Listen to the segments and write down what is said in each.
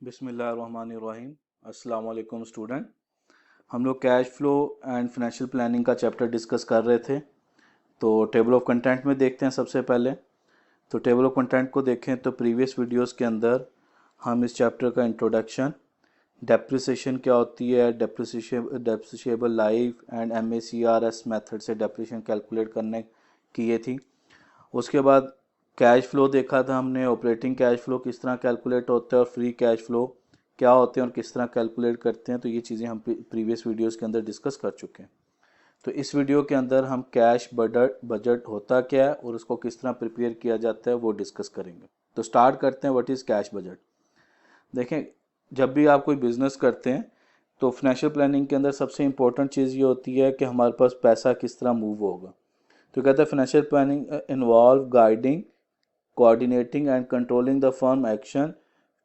बिस्मिल्लाहिर्रहमानिर्रहीम। अस्सलाम वालेकुम स्टूडेंट। हम लोग cash flow and financial planning का चैप्टर डिस्कस कर रहे थे। तो टेबल ऑफ कंटेंट में देखते हैं सबसे पहले। तो टेबल ऑफ कंटेंट को देखें तो प्रीवियस वीडियोस के अंदर हम इस चैप्टर का इंट्रोडक्शन, डेप्रिसिएशन क्या होती है, depreciable life and MACRS method से डेप्रिसिएशन कैलकुलेट करने की ये थी। उसके बाद कैश फ्लो देखा था हमने, ऑपरेटिंग कैश फ्लो किस तरह कैलकुलेट होता है और फ्री कैश फ्लो क्या होते हैं और किस तरह कैलकुलेट करते हैं। तो ये चीज़ें हम प्रीवियस वीडियोस के अंदर डिस्कस कर चुके हैं। तो इस वीडियो के अंदर हम कैश बजट होता क्या है और उसको किस तरह प्रिपेयर किया जाता है वो डिस्कस करेंगे। तो स्टार्ट करते हैं, व्हाट इज़ कैश बजट। देखें, जब भी आप कोई बिजनेस करते हैं तो फाइनेंशियल प्लानिंग के अंदर सबसे इंपॉर्टेंट चीज़ ये होती है कि हमारे पास पैसा किस तरह मूव होगा। तो कहते हैं financial planning involve guiding, coordinating and controlling the firm action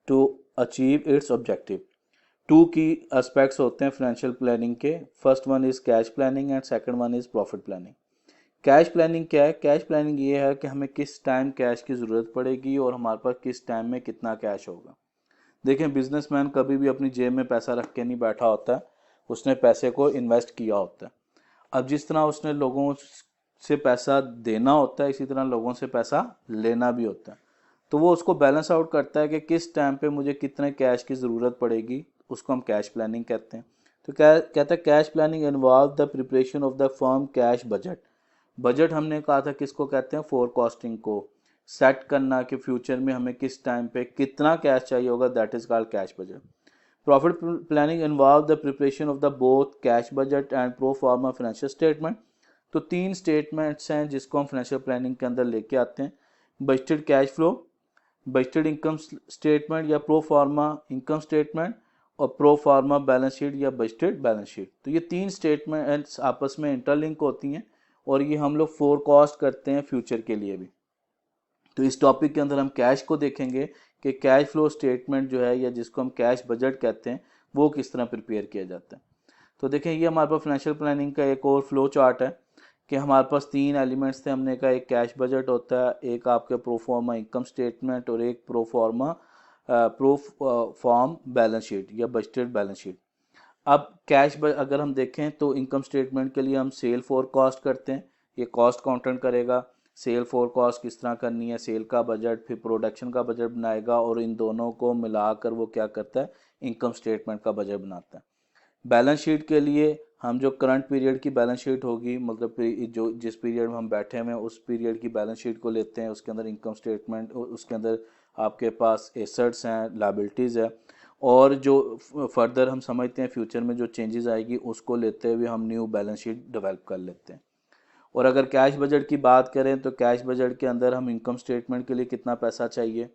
to achieve its objective। Two की एस्पेक्ट्स होते हैं फाइनेंशियल प्लानिंग के। First one is cash planning and second one is profit planning. Cash planning क्या है? Cash planning ये है कि हमें किस टाइम कैश की ज़रूरत पड़ेगी और हमारे पास किस टाइम में कितना कैश होगा। देखें, बिजनेसमैन कभी भी अपनी जेब में पैसा रख के नहीं बैठा होता है, उसने पैसे को इन्वेस्ट किया होता है। अब जिस तरह उसने लोगों से पैसा देना होता है, इसी तरह लोगों से पैसा लेना भी होता है। तो वो उसको बैलेंस आउट करता है कि किस टाइम पे मुझे कितने कैश की ज़रूरत पड़ेगी, उसको हम कैश प्लानिंग कहते हैं। तो क्या कहता है, cash planning involve the preparation of the firm cash budget. Budget हमने कहा था किसको कहते हैं? फोरकास्टिंग को। सेट करना कि फ्यूचर में हमें किस टाइम पे कितना कैश चाहिए होगा, that is called cash budget. Profit planning involve the preparation of the both cash budget and pro फॉर्मा फाइनेंशियल स्टेटमेंट। तो तीन स्टेटमेंट्स हैं जिसको हम फाइनेंशियल प्लानिंग के अंदर लेके आते हैं। Budgeted cash flow, budgeted income statement या प्रो फॉर्मा इनकम स्टेटमेंट, और प्रो फॉर्मा बैलेंस शीट या बजटेड बैलेंस शीट। तो ये तीन स्टेटमेंट्स आपस में इंटरलिंक होती हैं और ये हम लोग फोरकास्ट करते हैं फ्यूचर के लिए भी। तो इस टॉपिक के अंदर हम कैश को देखेंगे कि कैश फ्लो स्टेटमेंट जो है या जिसको हम कैश बजट कहते हैं वो किस तरह प्रिपेयर किया जाता है। तो देखें, ये हमारे पास फाइनेंशियल प्लानिंग का एक और फ्लो चार्ट है कि हमारे पास तीन एलिमेंट्स थे। हमने कहा एक कैश बजट होता है, एक आपके प्रो फॉर्मा इनकम स्टेटमेंट और एक प्रो फॉर्म बैलेंस शीट या बजटेड बैलेंस शीट। अब अगर हम देखें तो इनकम स्टेटमेंट के लिए हम सेल फोरकास्ट करते हैं, ये कॉस्ट काउंटेंट करेगा सेल फोरकास्ट किस तरह करनी है, सेल का बजट, फिर प्रोडक्शन का बजट बनाएगा और इन दोनों को मिलाकर वो क्या करता है, इनकम स्टेटमेंट का बजट बनाता है। बैलेंस शीट के लिए हम जो करंट पीरियड की बैलेंस शीट होगी, मतलब जो जिस पीरियड में हम बैठे हुए हैं उस पीरियड की बैलेंस शीट को लेते हैं, उसके अंदर इनकम स्टेटमेंट, उसके अंदर आपके पास एसेट्स हैं, लायबिलिटीज़ है, और जो फर्दर हम समझते हैं फ्यूचर में जो चेंजेस आएगी उसको लेते हुए हम न्यू बैलेंस शीट डेवलप कर लेते हैं। और अगर कैश बजट की बात करें तो कैश बजट के अंदर हम इनकम स्टेटमेंट के लिए कितना पैसा चाहिए,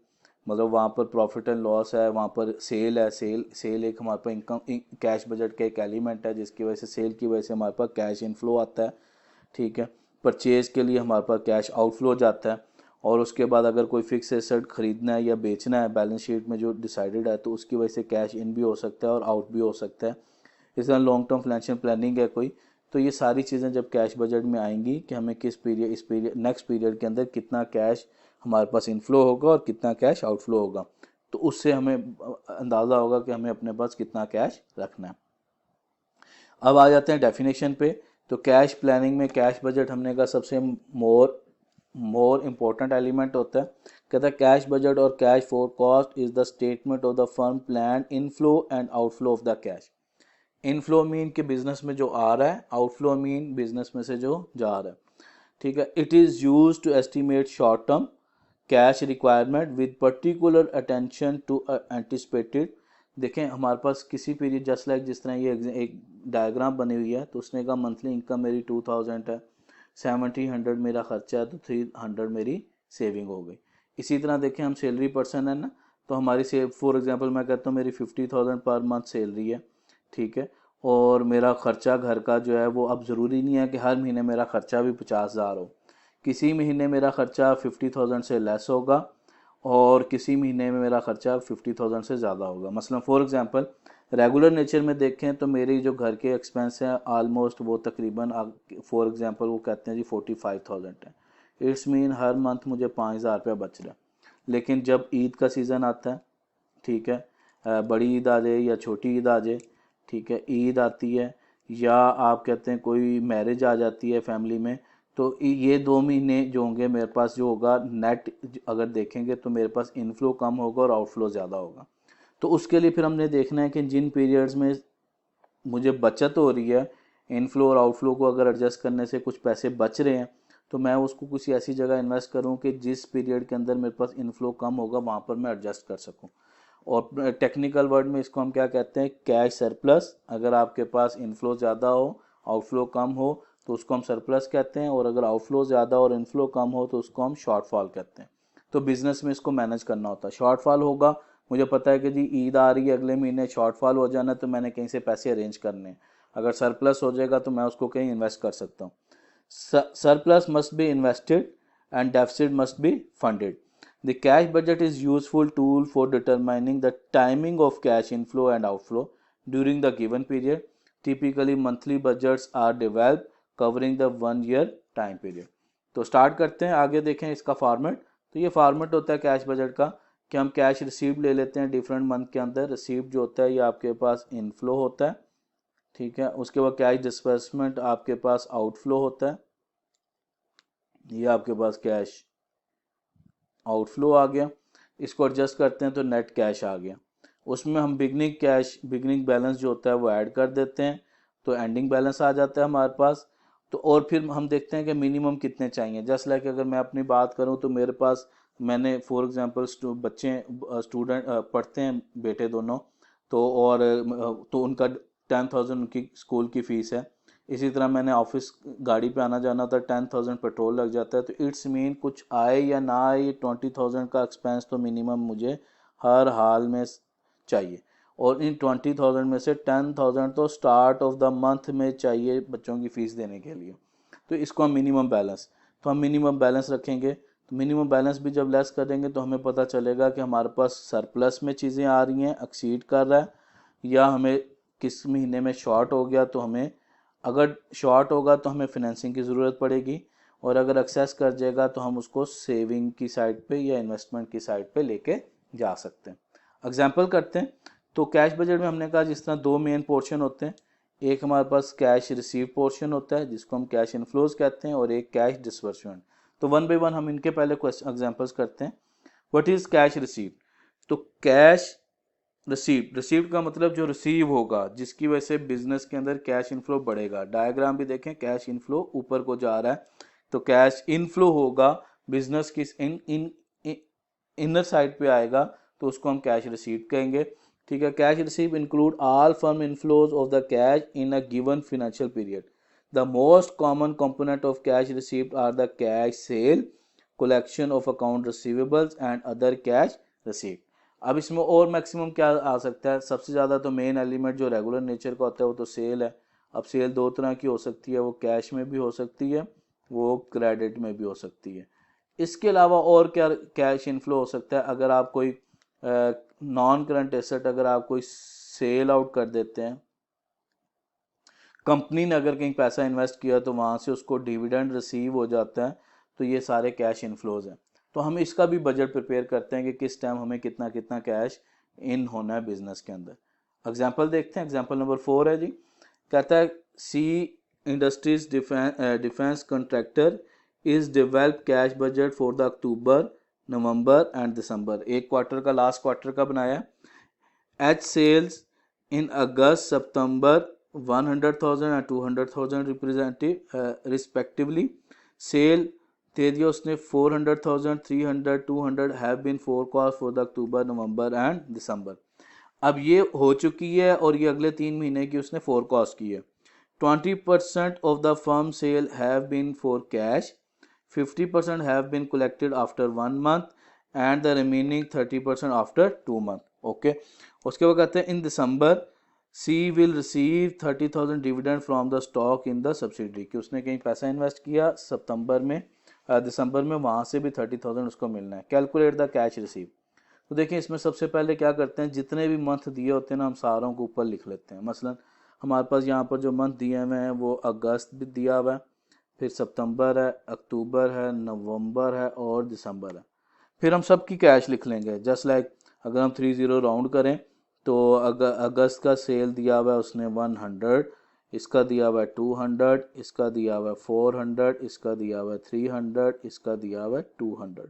मतलब वहाँ पर प्रॉफिट एंड लॉस है, वहाँ पर सेल है, सेल एक हमारे पास इनकम कैश बजट का एक एलिमेंट है जिसकी वजह से सेल की वजह से हमारे पास कैश इनफ्लो आता है। ठीक है, परचेज के लिए हमारे पास कैश आउटफ्लो जाता है, और उसके बाद अगर कोई फिक्स एसेट खरीदना है या बेचना है बैलेंस शीट में जो डिसाइडेड है तो उसकी वजह से कैश इन भी हो सकता है और आउट भी हो सकता है। इस तरह लॉन्ग टर्म फाइनेंशियल प्लानिंग है कोई, तो ये सारी चीज़ें जब कैश बजट में आएंगी कि हमें किस पीरियड, इस पीरियड, नेक्स्ट पीरियड के अंदर कितना कैश हमारे पास इनफ्लो होगा और कितना कैश आउटफ्लो होगा, तो उससे हमें अंदाज़ा होगा कि हमें अपने पास कितना कैश रखना है। अब आ जाते हैं डेफिनेशन पे। तो कैश प्लानिंग में कैश बजट हमने कहा सबसे मोर इम्पोर्टेंट एलिमेंट होता है। कहता है कैश बजट और cash forecast is the statement of the firm plan inflow and outflow of the cash. Inflow mean के बिजनेस में जो आ रहा है, आउटफ्लो मीन बिजनेस में से जो जा रहा है। ठीक है, it is use to estimate short term cash requirement with particular attention to anticipated. देखें, हमारे पास किसी पीरियड जस्ट लाइक जिस तरह ये एक डायग्राम बनी हुई है, तो उसने कहा मंथली इनकम मेरी 2000 है, 1700 मेरा खर्चा है, तो 300 मेरी सेविंग हो गई। इसी तरह देखें, हम सैलरी पर्सन है ना, तो हमारी से फॉर एग्जांपल मैं कहता हूँ मेरी 50,000 पर मंथ सैलरी है। ठीक है, और मेरा खर्चा घर का जो है वो, अब ज़रूरी नहीं है कि हर महीने मेरा खर्चा भी 50,000 हो, किसी महीने मेरा खर्चा 50,000 से लेस होगा और किसी महीने में मेरा खर्चा 50,000 से ज़्यादा होगा। मसलन फॉर एग्जांपल रेगुलर नेचर में देखें तो मेरी जो घर के एक्सपेंस हैं ऑलमोस्ट वो तकरीबन फॉर एग्जांपल वो कहते हैं जी 45,000 है। इट्स मीन हर मंथ मुझे 5,000 रुपया बच रहा है। लेकिन जब ईद का सीज़न आता है, ठीक है, बड़ी ईद आ जाए या छोटी ईद आ जाए, ठीक है, ईद आती है, या आप कहते हैं कोई मैरिज आ जाती है फैमिली में, तो ये 2 महीने जो होंगे मेरे पास जो होगा नेट अगर देखेंगे तो मेरे पास इनफ्लो कम होगा और आउटफ्लो ज़्यादा होगा। तो उसके लिए फिर हमने देखना है कि जिन पीरियड्स में मुझे बचत हो रही है, इनफ्लो और आउटफ्लो को अगर एडजस्ट करने से कुछ पैसे बच रहे हैं, तो मैं उसको किसी ऐसी जगह इन्वेस्ट करूं कि जिस पीरियड के अंदर मेरे पास इनफ्लो कम होगा वहां पर मैं एडजस्ट कर सकूं। और टेक्निकल वर्ड में इसको हम क्या कहते हैं, कैश सरप्लस। अगर आपके पास इनफ्लो ज़्यादा हो, आउटफ्लो कम हो, तो उसको हम सरप्लस कहते हैं, और अगर आउटफ्लो ज़्यादा और इनफ्लो कम हो तो उसको हम शॉर्टफॉल कहते हैं। तो बिजनेस में इसको मैनेज करना होता है। शॉर्टफॉल होगा, मुझे पता है कि जी ईद आ रही है, अगले महीने शॉर्टफॉल हो जाना, तो मैंने कहीं से पैसे अरेंज करने हैं। अगर सरप्लस हो जाएगा तो मैं उसको कहीं इन्वेस्ट कर सकता हूँ। Surplus must be invested and deficit must be funded. The cash budget is useful tool for determining the timing of cash inflow and outflow during the given period. Typically monthly budgets are developed covering the 1 year time period. तो start करते हैं, आगे देखें इसका format. तो ये format होता है कैश बजट का कि हम कैश रिसीव ले लेते हैं डिफरेंट मंथ के अंदर। रिसीव जो होता है ये आपके पास इनफ्लो होता है, ठीक है। उसके बाद कैश डिस्बर्समेंट आपके पास आउटफ्लो होता है, ये आपके पास कैश आउटफ्लो आ गया। इसको एडजस्ट करते हैं तो नेट कैश आ गया। उसमें हम बिगनिंग कैश, बिगनिंग बैलेंस जो होता है वो ऐड कर देते हैं, तो एंडिंग बैलेंस आ जाता है हमारे पास। तो और फिर हम देखते हैं कि मिनिमम कितने चाहिए। जस्ट लाइक अगर मैं अपनी बात करूं तो मेरे पास, मैंने फॉर एग्जांपल बच्चे स्टूडेंट पढ़ते हैं बेटे दोनों, तो और तो उनका 10,000 उनकी स्कूल की फ़ीस है। इसी तरह मैंने ऑफिस गाड़ी पे आना जाना था, 10,000 पेट्रोल लग जाता है। तो इट्स मीन कुछ आए या ना आए 20,000 का एक्सपेंस तो मिनिमम मुझे हर हाल में चाहिए। और इन 20,000 में से 10,000 तो स्टार्ट ऑफ द मंथ में चाहिए बच्चों की फ़ीस देने के लिए। तो इसको हम मिनिमम बैलेंस, तो हम मिनिमम बैलेंस रखेंगे। तो मिनिमम बैलेंस भी जब लेस करेंगे तो हमें पता चलेगा कि हमारे पास सरप्लस में चीज़ें आ रही हैं, एक्सीड कर रहा है, या हमें किस महीने में शॉर्ट हो गया। तो हमें, अगर शॉर्ट होगा तो हमें फिनेंसिंग की ज़रूरत पड़ेगी, और अगर एक्सेस कर जाएगा तो हम उसको सेविंग की साइड पे या इन्वेस्टमेंट की साइड पे लेके जा सकते हैं। एग्जांपल करते हैं। तो कैश बजट में हमने कहा जिस तरह 2 मेन पोर्शन होते हैं, एक हमारे पास कैश रिसीव पोर्शन होता है जिसको हम कैश इनफ्लोज कहते हैं, और एक कैश डिसबर्समेंट। तो वन बाय वन हम इनके पहले क्वेश्चन एग्जांपल्स करते हैं। What is cash receive? तो कैश रिसीव्ड का मतलब जो रिसीव होगा, जिसकी वजह से बिजनेस के अंदर कैश इनफ्लो बढ़ेगा। डायग्राम भी देखें, कैश इनफ्लो ऊपर को जा रहा है, तो कैश इनफ्लो होगा बिजनेस की इनर साइड पे आएगा, तो उसको हम कैश रिसीव्ड कहेंगे, ठीक है। Cash receive include all firm inflows of the cash in a given financial period. The most common component of cash received are the cash sale, collection of account receivables and other cash receipt। अब इसमें और maximum क्या आ सकता है? सबसे ज़्यादा तो main element जो रेगुलर नेचर का होता है वो तो सेल है। अब सेल 2 तरह की हो सकती है, वो कैश में भी हो सकती है, वो क्रेडिट में भी हो सकती है। इसके अलावा और क्या कैश इनफ्लो हो सकता है? अगर आप कोई नॉन करंट एसेट, अगर आप कोई सेल आउट कर देते हैं, कंपनी ने अगर कहीं पैसा इन्वेस्ट किया तो वहाँ से उसको डिविडेंड रिसीव हो जाता है, तो ये सारे कैश इनफ्लोज हैं। तो हम इसका भी बजट प्रिपेयर करते हैं कि किस टाइम हमें कितना कितना कैश इन होना है बिजनेस के अंदर। एग्जांपल देखते हैं। एग्जांपल नंबर 4 है जी, कहता है C industries defence contractor is develop cash budget for the October, November and December. एक क्वार्टर का, लास्ट क्वार्टर का बनाया। H sales in August September 100,000 and 200,000 respectively. Sale दे दिया उसने 400,000, 300, 200 have been forecast for the October, November and December. अब ये हो चुकी है और ये अगले 3 महीने की उसने फोरकास्ट की है। 20% of the firm sale have been for cash, 50% have been collected after 1 month and the remaining 30% after 2 month. Okay, उसके बाद कहते हैं in December C will receive 30,000 dividend from the stock in the subsidiary. कि उसने कहीं पैसा invest किया सितंबर में, दिसंबर में, वहाँ से भी 30,000 उसको मिलना है। Calculate the cash receive. तो देखिए इसमें सबसे पहले क्या करते हैं, जितने भी मंथ दिए होते हैं ना हम सारों को ऊपर लिख लेते हैं। मसलन हमारे पास यहाँ पर जो मंथ दिए हुए हैं वो अगस्त भी दिया हुआ है, फिर सितंबर है, अक्टूबर है, नवंबर है और दिसंबर है। फिर हम सबकी कैश लिख लेंगे। जस्ट लाइक अगर हम 30 राउंड करें तो अगस्त का सेल दिया हुआ है उसने 100, इसका दिया हुआ है 200, इसका दिया हुआ है 400, इसका दिया हुआ है 300, इसका दिया हुआ है 200।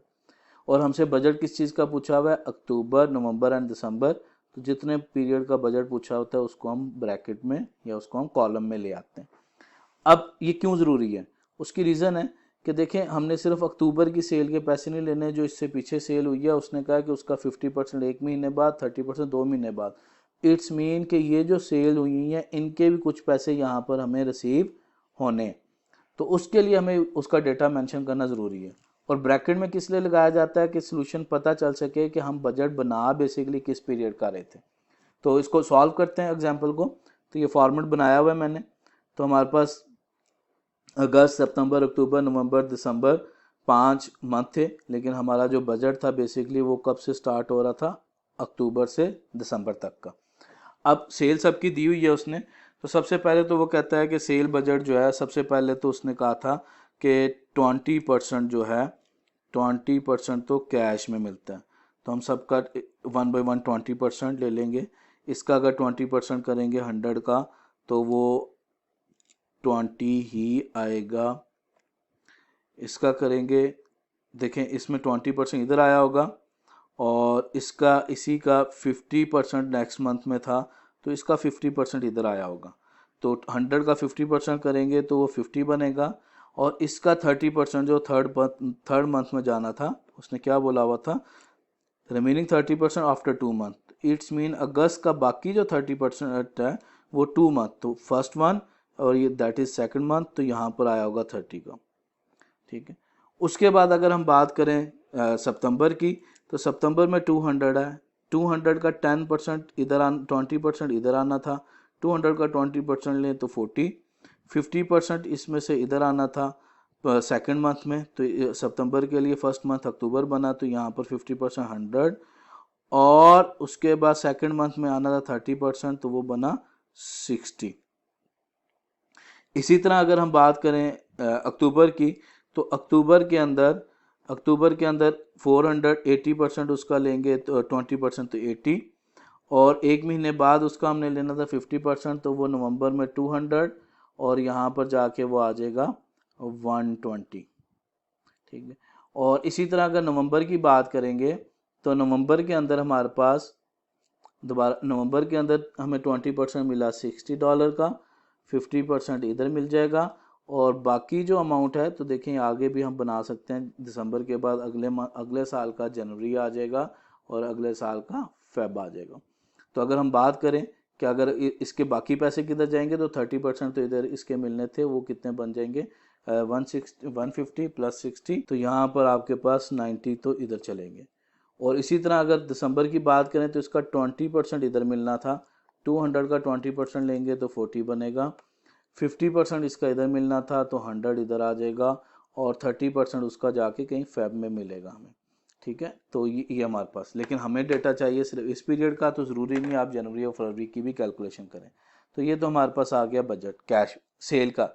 और हमसे बजट किस चीज़ का पूछा हुआ है? अक्टूबर, नवंबर एंड दिसंबर। तो जितने पीरियड का बजट पूछा होता है उसको हम ब्रैकेट में या उसको हम कॉलम में ले आते हैं। अब ये क्यों ज़रूरी है? उसकी रीज़न है कि देखें, हमने सिर्फ अक्टूबर की सेल के पैसे नहीं लेने, जो इससे पीछे सेल हुई है उसने कहा कि उसका 50% 1 महीने बाद, 30% 2 महीने बाद। इट्स मीन कि ये जो सेल हुई है इनके भी कुछ पैसे यहाँ पर हमें रिसीव होने, तो उसके लिए हमें उसका डेटा मेंशन करना ज़रूरी है। और ब्रैकेट में किस लिए लगाया जाता है? कि सोल्यूशन पता चल सके कि हम बजट बना बेसिकली किस पीरियड का रहे थे। तो इसको सॉल्व करते हैं एग्जाम्पल को। तो ये फॉर्मेट बनाया हुआ है मैंने। तो हमारे पास अगस्त, सितंबर, अक्टूबर, नवंबर, दिसंबर 5 मंथ थे, लेकिन हमारा जो बजट था बेसिकली वो कब से स्टार्ट हो रहा था? अक्टूबर से दिसंबर तक का। अब सेल सबकी दी हुई है उसने। तो सबसे पहले तो वो कहता है कि सेल बजट जो है, सबसे पहले तो उसने कहा था कि 20% जो है 20% तो कैश में मिलता है। तो हम सबका 1 बाई 1 20% ले लेंगे। इसका अगर 20% करेंगे 100 का तो वो 20 ही आएगा। इसका करेंगे, देखें इसमें 20% इधर आया होगा और इसका इसी का 50% नेक्स्ट मंथ में था, तो इसका 50% इधर आया होगा। तो 100 का 50% करेंगे तो वो 50 बनेगा। और इसका 30% जो थर्ड मंथ में जाना था, उसने क्या बोला हुआ था? Remaining 30% after 2 month. It's mean अगस्त का बाकी जो 30% है वो 2 मंथ, तो फर्स्ट वन और ये दैट इज सेकंड मंथ, तो यहाँ पर आया होगा 30 का। ठीक है। उसके बाद अगर हम बात करें सितंबर की, तो सितंबर में 200 है। 200 का 10% इधर 20% इधर आना था। 200 का 20% लें तो 40। 50% इसमें से इधर आना था सेकंड मंथ में। तो सितंबर के लिए फर्स्ट मंथ अक्टूबर बना, तो यहाँ पर 50% 100। और उसके बाद सेकंड मंथ में आना था 30%, तो वो बना 60। इसी तरह अगर हम बात करें अक्टूबर की, तो अक्टूबर के अंदर 400 80% उसका लेंगे तो 20% तो 80। और 1 महीने बाद उसका हमने लेना था 50%, तो वो नवंबर में 200 और यहाँ पर जाके वो आ जाएगा 120। ठीक है। और इसी तरह अगर नवंबर की बात करेंगे, तो नवंबर के अंदर हमारे पास दोबारा नवंबर के अंदर हमें 20% मिला $60 का, 50% इधर मिल जाएगा। और बाकी जो अमाउंट है तो देखें आगे भी हम बना सकते हैं। दिसंबर के बाद अगले साल का जनवरी आ जाएगा और अगले साल का फेब आ जाएगा। तो अगर हम बात करें कि अगर इसके बाकी पैसे किधर जाएंगे, तो 30% तो इधर इसके मिलने थे, वो कितने बन जाएंगे? 150 प्लस 60, तो यहाँ पर आपके पास 90 तो इधर चलेंगे। और इसी तरह अगर दिसंबर की बात करें तो इसका 20% इधर मिलना था। 200 का 20% लेंगे तो 40 बनेगा। 50% इसका इधर मिलना था तो 100 इधर आ जाएगा। और 30% उसका जाके कहीं फेब में मिलेगा हमें। ठीक है। तो ये हमारे पास, लेकिन हमें डेटा चाहिए सिर्फ इस पीरियड का, तो ज़रूरी नहीं आप जनवरी और फरवरी की भी कैलकुलेशन करें। तो ये तो हमारे पास आ गया बजट कैश सेल का।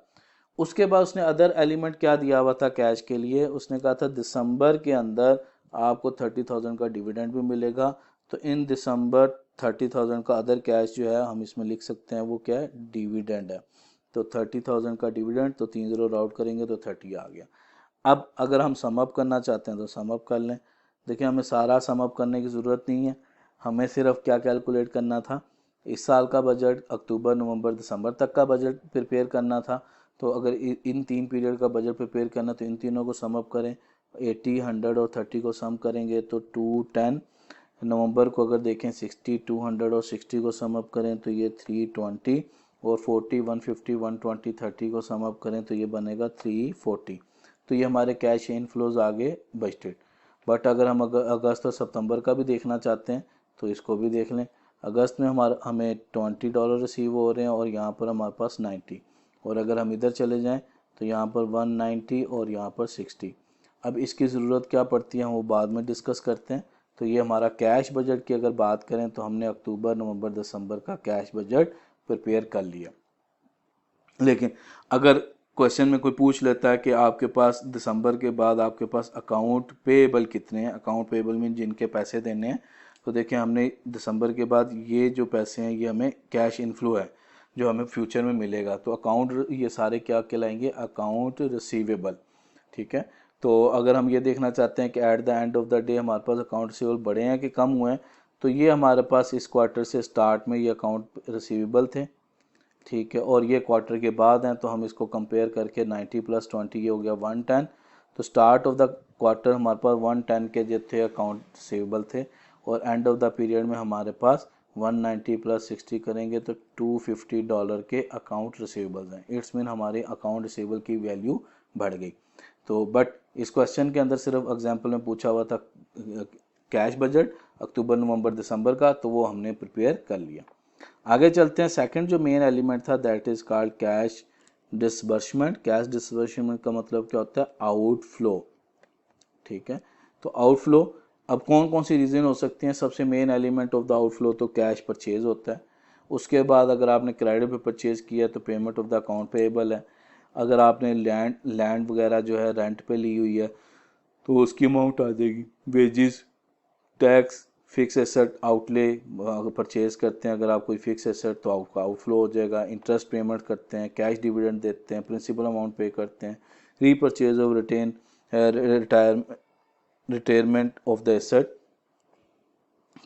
उसके बाद उसने अदर एलिमेंट क्या दिया हुआ था कैश के लिए? उसने कहा था दिसंबर के अंदर आपको 30,000 का डिविडेंड भी मिलेगा। तो इन दिसंबर 30,000 का अदर कैश जो है हम इसमें लिख सकते हैं, वो क्या है? डिविडेंड है। तो 30,000 का डिविडेंड, तो 3 जीरो आउट करेंगे तो 30 आ गया। अब अगर हम सम अप करना चाहते हैं तो सम अप कर लें। देखिए हमें सारा सम अप करने की ज़रूरत नहीं है, हमें सिर्फ क्या कैलकुलेट करना था? इस साल का बजट, अक्टूबर, नवंबर, दिसंबर तक का बजट प्रिपेयर करना था। तो अगर इन 3 पीरियड का बजट प्रिपेयर करना, तो इन तीनों को सम अप करें। 80, 100 और 30 को सम करेंगे तो 210। नवंबर को अगर देखें 60, 200 और 60 को सम अप करें तो ये 320। और 40, 150, 120, 30 को सम अप करें तो ये बनेगा 340। तो ये हमारे कैश इनफ्लोज आगे बजटेड। बट अगर हम अगस्त और सितंबर का भी देखना चाहते हैं तो इसको भी देख लें। अगस्त में हमें $20 रिसीव हो रहे हैं और यहाँ पर हमारे पास 90। और अगर हम इधर चले जाएं तो यहाँ पर 190 और यहाँ पर 60। अब इसकी ज़रूरत क्या पड़ती है हम वो बाद में डिस्कस करते हैं। तो ये हमारा कैश बजट की अगर बात करें तो हमने अक्टूबर, नवंबर, दिसंबर का कैश बजट प्रिपेयर कर लिया। लेकिन अगर क्वेश्चन में कोई पूछ लेता है कि आपके पास दिसंबर के बाद आपके पास अकाउंट पेएबल कितने हैं, अकाउंट पेएबल में जिनके पैसे देने हैं, तो देखिए हमने दिसंबर के बाद ये जो पैसे हैं ये हमें कैश इनफ्लो है जो हमें फ्यूचर में मिलेगा। तो अकाउंट ये सारे क्या कहलाएंगे, अकाउंट रिसीवेबल। ठीक है, तो अगर हम ये देखना चाहते हैं कि at the end of the day हमारे पास अकाउंट रिसीवेबल बढ़े हैं कि कम हुए हैं, तो ये हमारे पास इस क्वार्टर से स्टार्ट में ये अकाउंट रिसीवेबल थे। ठीक है, और ये क्वार्टर के बाद हैं, तो हम इसको कंपेयर करके 90 + 20 ये हो गया 110। तो स्टार्ट ऑफ द क्वार्टर हमारे पास 110 के जो थे अकाउंट रिसीवेबल थे, और एंड ऑफ द पीरियड में हमारे पास 190 + 60 करेंगे तो $250 के अकाउंट रिसीवेबल्स हैं। इट्स मीन हमारे अकाउंट रिसीवेबल की वैल्यू बढ़ गई। तो बट इस क्वेश्चन के अंदर सिर्फ एग्जांपल में पूछा हुआ था कैश बजट अक्टूबर नवंबर दिसंबर का, तो वो हमने प्रिपेयर कर लिया। आगे चलते हैं। सेकंड जो मेन एलिमेंट था that is called cash disbursement. Cash disbursement का मतलब क्या होता है, आउटफ्लो। ठीक है, तो आउटफ्लो अब कौन कौन सी रीजन हो सकती हैं। सबसे main element of the outflow तो कैश परचेज होता है। उसके बाद अगर आपने क्रेडिट पे परचेज किया तो payment of the account payable है। अगर आपने लैंड वगैरह जो है रेंट पे ली हुई है तो उसकी अमाउंट आ जाएगी। Wages, tax, fix asset outlay purchase करते हैं अगर आप कोई फिक्स एसेट तो आपका आउटफ्लो हो जाएगा। इंटरेस्ट पेमेंट करते हैं, कैश डिविडेंड देते हैं, प्रिंसिपल अमाउंट पे करते हैं, repurchase of retirement of the asset,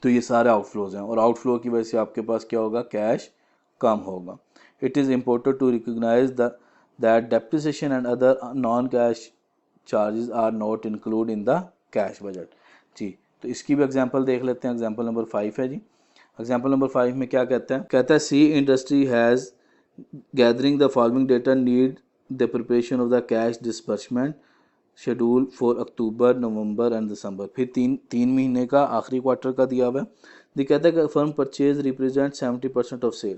तो ये सारे आउटफ्लोज हैं। और आउटफ्लो की वजह से आपके पास क्या होगा, कैश कम होगा। It is important to recognise that depreciation and other non cash charges are not include in the cash budget. जी, तो इसकी भी एग्जांपल देख लेते हैं। एग्जांपल नंबर 5 है जी। एग्जांपल नंबर 5 में क्या कहता है C industry has gathering the following data need the preparation of the cash disbursement schedule for October November and December. फिर तीन महीने का आखिरी क्वार्टर का दिया हुआ है। ये कहता है कि firm purchase represent 70% of sale,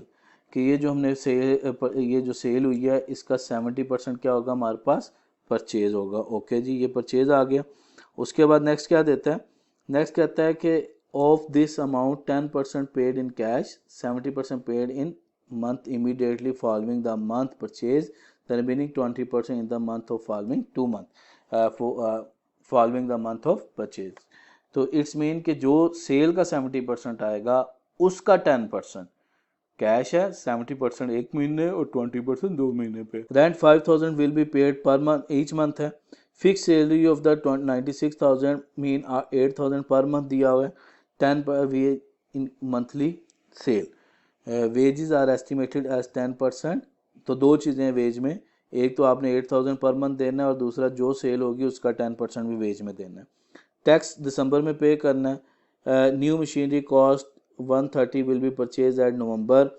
कि ये जो हमने ये जो सेल हुई है इसका 70% क्या होगा, हमारे पास परचेज होगा। ओके जी, ये परचेज आ गया। उसके बाद नेक्स्ट क्या देता है, नेक्स्ट कहता है कि of this amount 10% paid in cash, 70% paid in month immediately following the month purchase, the remaining 20% in the month of following 2 month following the month of purchase। तो इट्स मीन कि जो cell का 70% आएगा उसका 10% cash है, 70% एक महीने और 20% 2 महीने पे। Rent 5000 will be paid per month, each month है। Fix salary of the 96,000 mean 8000 per month दिया हुआ है। 10 in monthly sale. Wages are estimated as 10%। तो दो चीज़ें हैं वेज में, एक तो आपने 8000 पर मंथ देना है और दूसरा जो सेल होगी उसका 10% भी वेज में देना है। टैक्स दिसंबर में पे करना है। New machinery cost 130 will be purchase at November.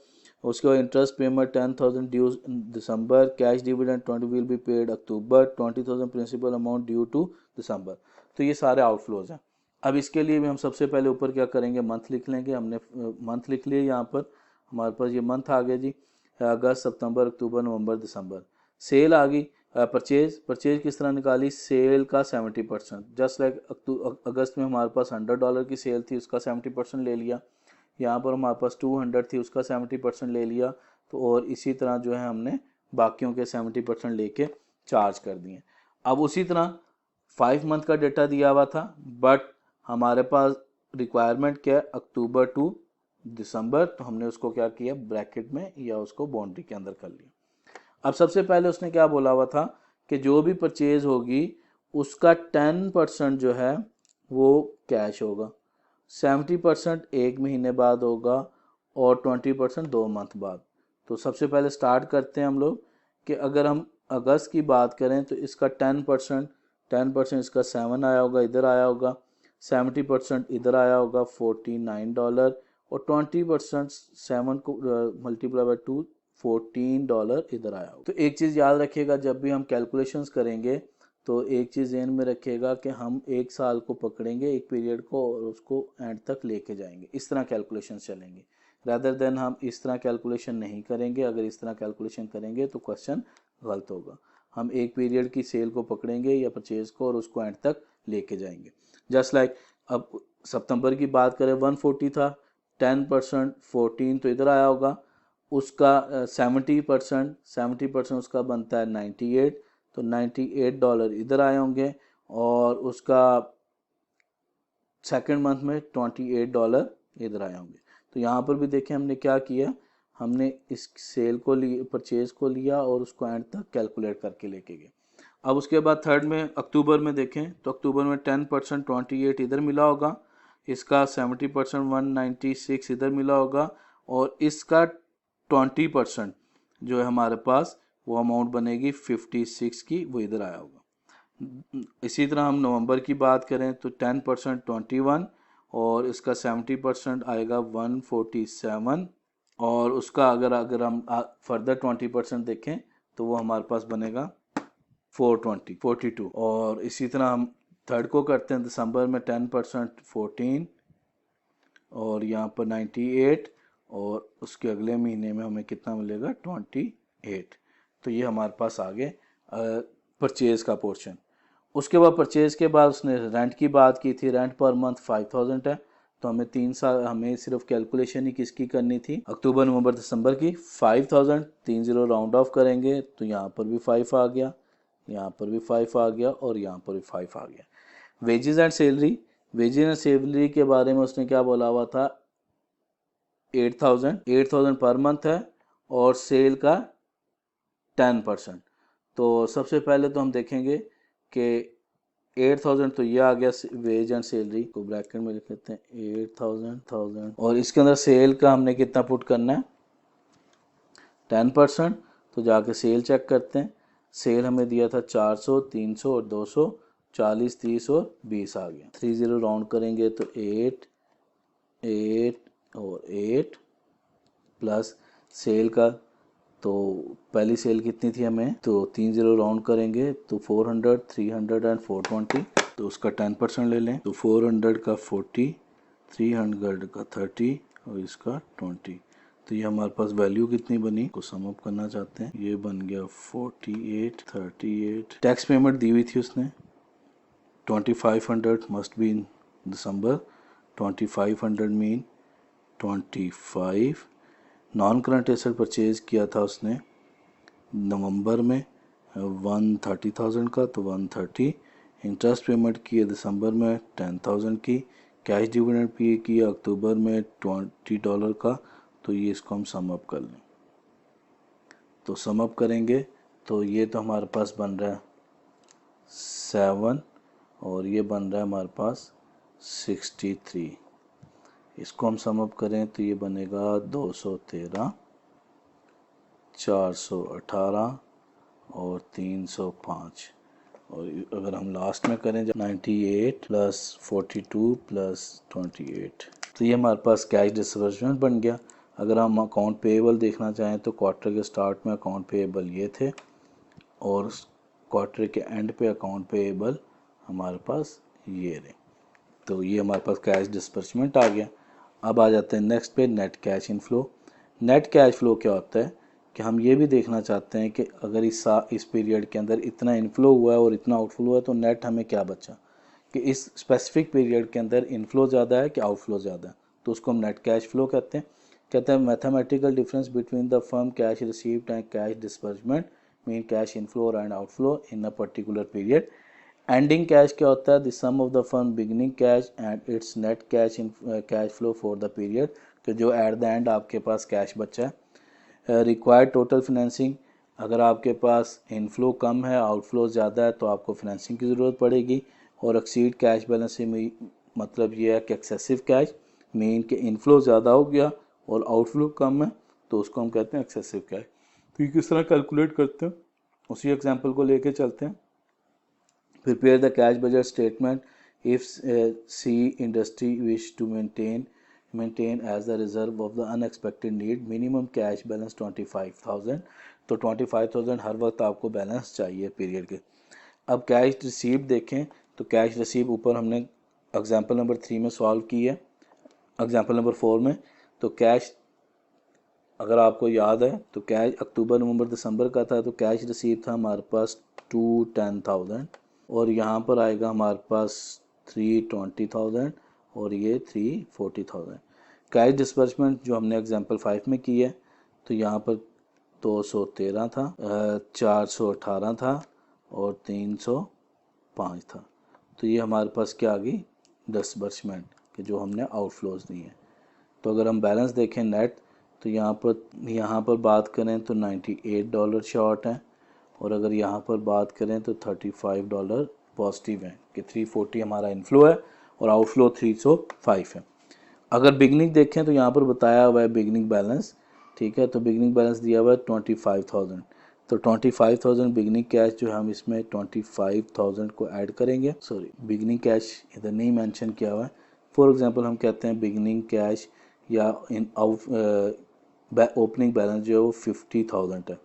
उसके बाद interest payment 10,000 due December. Cash dividend 20 will be paid October. 20,000 principal amount due to December. तो ये सारे आउटफ्लोज हैं। अब इसके लिए भी हम सबसे पहले ऊपर क्या करेंगे, मंथ लिख लेंगे। हमने मंथ लिख लिए, यहाँ पर हमारे पास ये मंथ आ गया जी, अगस्त सितंबर अक्टूबर नवंबर दिसंबर। सेल आ गई। परचेज किस तरह निकाली, सेल का 70%। जस्ट लाइक अगस्त में हमारे पास $100 की सेल थी, उसका 70% ले लिया। यहाँ पर हमारे पास 200 थी, उसका 70% ले लिया। तो और इसी तरह जो है हमने बाकियों के 70% लेके चार्ज कर दिए। अब उसी तरह 5 मंथ का डेटा दिया हुआ था, बट हमारे पास रिक्वायरमेंट क्या है, अक्टूबर टू दिसंबर, तो हमने उसको क्या किया, ब्रैकेट में या उसको बाउंड्री के अंदर कर लिया। अब सबसे पहले उसने क्या बोला हुआ था कि जो भी परचेज होगी उसका 10% जो है वो कैश होगा, 70% एक महीने बाद होगा और 20% 2 मंथ बाद। तो सबसे पहले स्टार्ट करते हैं हम लोग कि अगर हम अगस्त की बात करें तो इसका 10% इसका 7 आया होगा, इधर आया होगा। 70% इधर आया होगा $49 और 20% 7 को मल्टीप्लाई बाय 2 $14 इधर आया होगा। तो एक चीज़ याद रखिएगा, जब भी हम कैलकुलेशंस करेंगे तो एक चीज़ ध्यान में रखिएगा कि हम एक साल को पकड़ेंगे, एक पीरियड को, और उसको एंड तक लेके जाएंगे। इस तरह कैलकुलेशन चलेंगे, रादर देन हम इस तरह कैलकुलेशन नहीं करेंगे। अगर इस तरह कैलकुलेशन करेंगे तो क्वेश्चन गलत होगा। हम एक पीरियड की सेल को पकड़ेंगे या परचेज को और उसको एंड तक लेके जाएंगे। जस्ट लाइक अब सितंबर की बात करें 140 था, 10% 14 तो इधर आया होगा, उसका 70% उसका बनता है 98, तो $98 इधर आए होंगे और उसका सेकंड मंथ में $28 इधर आए होंगे। तो यहाँ पर भी देखें हमने क्या किया, हमने इस सेल को लिया, परचेज को लिया और उसको एंड तक कैलकुलेट करके लेके गए। अब उसके बाद थर्ड में अक्टूबर में देखें तो अक्टूबर में 10% 28 इधर मिला होगा, इसका 70% 196 इधर मिला होगा, और इसका 20% जो है हमारे पास वो अमाउंट बनेगी 56 की, वो इधर आया होगा। इसी तरह हम नवंबर की बात करें तो 10% 21 और इसका 70% आएगा 147, और उसका अगर हम फर्दर 20% देखें तो वो हमारे पास बनेगा 42। और इसी तरह हम थर्ड को करते हैं, दिसंबर में 10% 14 और यहाँ पर 98, और उसके अगले महीने में हमें कितना मिलेगा 28। तो ये हमारे पास आ गए परचेज का पोर्शन। उसके बाद परचेज के बाद उसने रेंट की बात की थी, रेंट पर मंथ 5000 है, तो हमें 3 साल हमें सिर्फ कैलकुलेशन ही किसकी करनी थी, अक्टूबर नवंबर दिसंबर की। 5000 30 राउंड ऑफ करेंगे तो यहाँ पर भी 5 आ गया, यहाँ पर भी 5 आ गया और यहाँ पर भी 5 आ गया। Wages and salary, wages and salary के बारे में उसने क्या बोला हुआ था, 8000 पर मंथ है और सेल का 10%। तो सबसे पहले तो हम देखेंगे कि 8000 तो ये आ गया वेज एंड सैलरी को ब्रैकेट में लिख लेते हैं 8000 और इसके अंदर सेल का हमने कितना पुट करना है 10%। तो जाके सेल चेक करते हैं, सेल हमें दिया था 400 300 और 200, 40 30 और 20 आ गया। 30 राउंड करेंगे तो 8 और 8 प्लस सेल का, तो पहली सेल कितनी थी हमें, तो 30 राउंड करेंगे तो 400 300 एंड 420, तो उसका 10% ले लें, तो 400 का 40, 300 का 30 और इसका 20। तो ये हमारे पास वैल्यू कितनी बनी को सम अप करना चाहते हैं, ये बन गया 48 38। टैक्स पेमेंट दी हुई थी उसने 2500 must be in December, 2500 mean 25। Non current asset purchase किया था उसने नवंबर में 130,000 का, तो 130। इंटरेस्ट पेमेंट की है दिसंबर में 10,000 की। कैश डिविडेंड पे किया अक्टूबर में $20 का। तो ये इसको हम सम अप कर लें, तो सम अप करेंगे तो ये तो हमारे पास बन रहा है 7 और ये बन रहा है हमारे पास 63। इसको हम सम अप करें तो ये बनेगा 213, 418 और 305। और अगर हम लास्ट में करें 98 प्लस 42 प्लस 28, तो ये हमारे पास कैश डिसबर्समेंट बन गया। अगर हम अकाउंट पेएबल देखना चाहें तो क्वार्टर के स्टार्ट में अकाउंट पेएबल ये थे और क्वार्टर के एंड पे अकाउंट पेएबल हमारे पास ये रहे। तो ये हमारे पास कैश डिसबर्समेंट आ गया। अब आ जाते हैं नेक्स्ट पे, net cash inflow. Net cash flow क्या होता है कि हम ये भी देखना चाहते हैं कि अगर इस पीरियड के अंदर इतना इनफ्लो हुआ है और इतना आउटफ्लो हुआ है तो नेट हमें क्या बचा, कि इस स्पेसिफिक पीरियड के अंदर इनफ्लो ज़्यादा है कि आउटफ्लो ज़्यादा है, तो उसको हम नेट कैश फ्लो कहते हैं mathematical difference between the firm cash received and cash disbursement mean cash inflow and outflow in a particular period. Ending cash क्या होता है, the sum of the firm beginning cash and its net cash in cash flow for the period, कि जो at the end आपके पास cash बचा है। Required total financing, अगर आपके पास इनफ्लो कम है आउटफ्लो ज़्यादा है तो आपको फाइनेंसिंग की ज़रूरत पड़ेगी। और एक्सीड कैश बैलेंस से मतलब ये है कि एक्सेसिव कैश मीन के इनफ्लो ज़्यादा हो गया और आउटफ्लो कम है तो उसको हम कहते हैं एक्सेसिव कैश। तो ये किस तरह कैलकुलेट करते हैं, उसी एग्जांपल को लेके चलते हैं। Prepare the cash budget statement if C industry wish to maintain as the reserve of the unexpected need minimum cash balance 25,000। तो 25,000 हर वक्त आपको बैलेंस चाहिए पीरियड के। अब कैश रिसीव देखें तो कैश रिसीव ऊपर हमने एग्जांपल नंबर 3 में सॉल्व की है, एग्जांपल नंबर 4 में। तो कैश अगर आपको याद है तो कैश अक्टूबर नवंबर दिसंबर का था, तो कैश रिसीव था हमारे पास 210,000 और यहाँ पर आएगा हमारे पास 320,000 और ये 340,000। कैश डिस्बर्समेंट जो हमने एग्जांपल 5 में की है तो यहाँ पर 213 था, 418 था और 305 था। तो ये हमारे पास क्या आ गई डिसबर्समेंट कि जो हमने आउटफ्लोज दिए। तो अगर हम बैलेंस देखें नेट, तो यहाँ पर बात करें तो $98 शॉर्ट है, और अगर यहाँ पर बात करें तो $35 पॉजिटिव है कि 340 हमारा इनफ्लो है और आउटफ्लो 305 है। अगर बिगनिंग देखें तो यहाँ पर बताया हुआ है बिगनिंग बैलेंस, ठीक है, तो बिगनिंग बैलेंस दिया हुआ है 25,000। तो 25,000 बिगनिंग कैश जो है हम इसमें 25,000 को ऐड करेंगे। सॉरी, बिगनिंग कैश इधर नहीं मेंशन किया हुआ है। फॉर एग्जांपल हम कहते हैं बिगनिंग कैश या इन ओपनिंग बैलेंस जो है वो 50,000 है।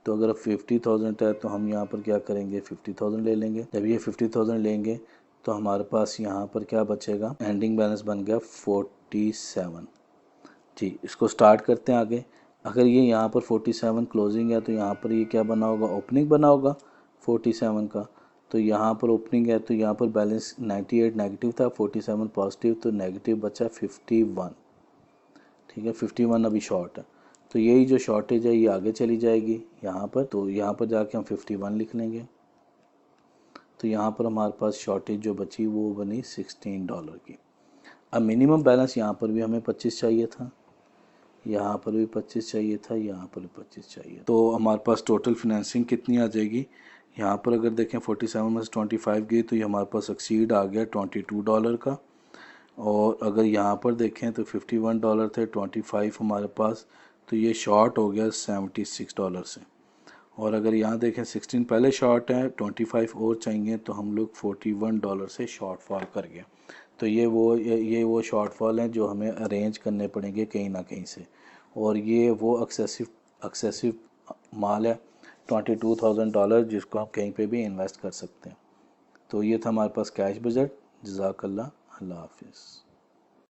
तो अगर 50,000 है तो हम यहाँ पर क्या करेंगे, 50,000 ले लेंगे। जब ये 50,000 लेंगे तो हमारे पास यहाँ पर क्या बचेगा, एंडिंग बैलेंस बन गया 47। जी, इसको स्टार्ट करते हैं आगे। अगर ये यहाँ पर 47 क्लोजिंग है तो यहाँ पर ये क्या बना होगा, ओपनिंग बना होगा 47 का। तो यहाँ पर ओपनिंग है तो यहाँ पर बैलेंस 98 नेगेटिव था, 47 पॉजिटिव, तो नेगेटिव बचा 51। ठीक है, 51 अभी शॉर्ट है। तो यही जो शॉर्टेज है ये आगे चली जाएगी यहाँ पर, तो यहाँ पर जाके हम 51 लिख लेंगे। तो यहाँ पर हमारे पास शॉर्टेज जो बची वो बनी $16 की। अब मिनिमम बैलेंस यहाँ पर भी हमें 25 चाहिए था, यहाँ पर भी 25 चाहिए था, यहाँ पर भी 25 चाहिए। तो हमारे पास टोटल फिनेंसिंग कितनी आ जाएगी, यहाँ पर अगर देखें 47 में से 25 गई तो ये हमारे पास एक्सीड आ गया $22 का। और अगर यहाँ पर देखें तो $51 थे, 25 हमारे पास, तो ये शॉर्ट हो गया $76 से। और अगर यहाँ देखें 16 पहले शॉर्ट है, 25 और चाहिए, तो हम लोग $41 से शॉर्ट फॉल कर गए। तो ये वो शॉर्टफॉल हैं जो हमें अरेंज करने पड़ेंगे कहीं ना कहीं से, और ये वो एक्सेसिव माल है $22,000 जिसको हम कहीं पे भी इन्वेस्ट कर सकते हैं। तो ये था हमारे पास कैश बजट। जज़ाकल्लाह, अल्लाह हाफिज़।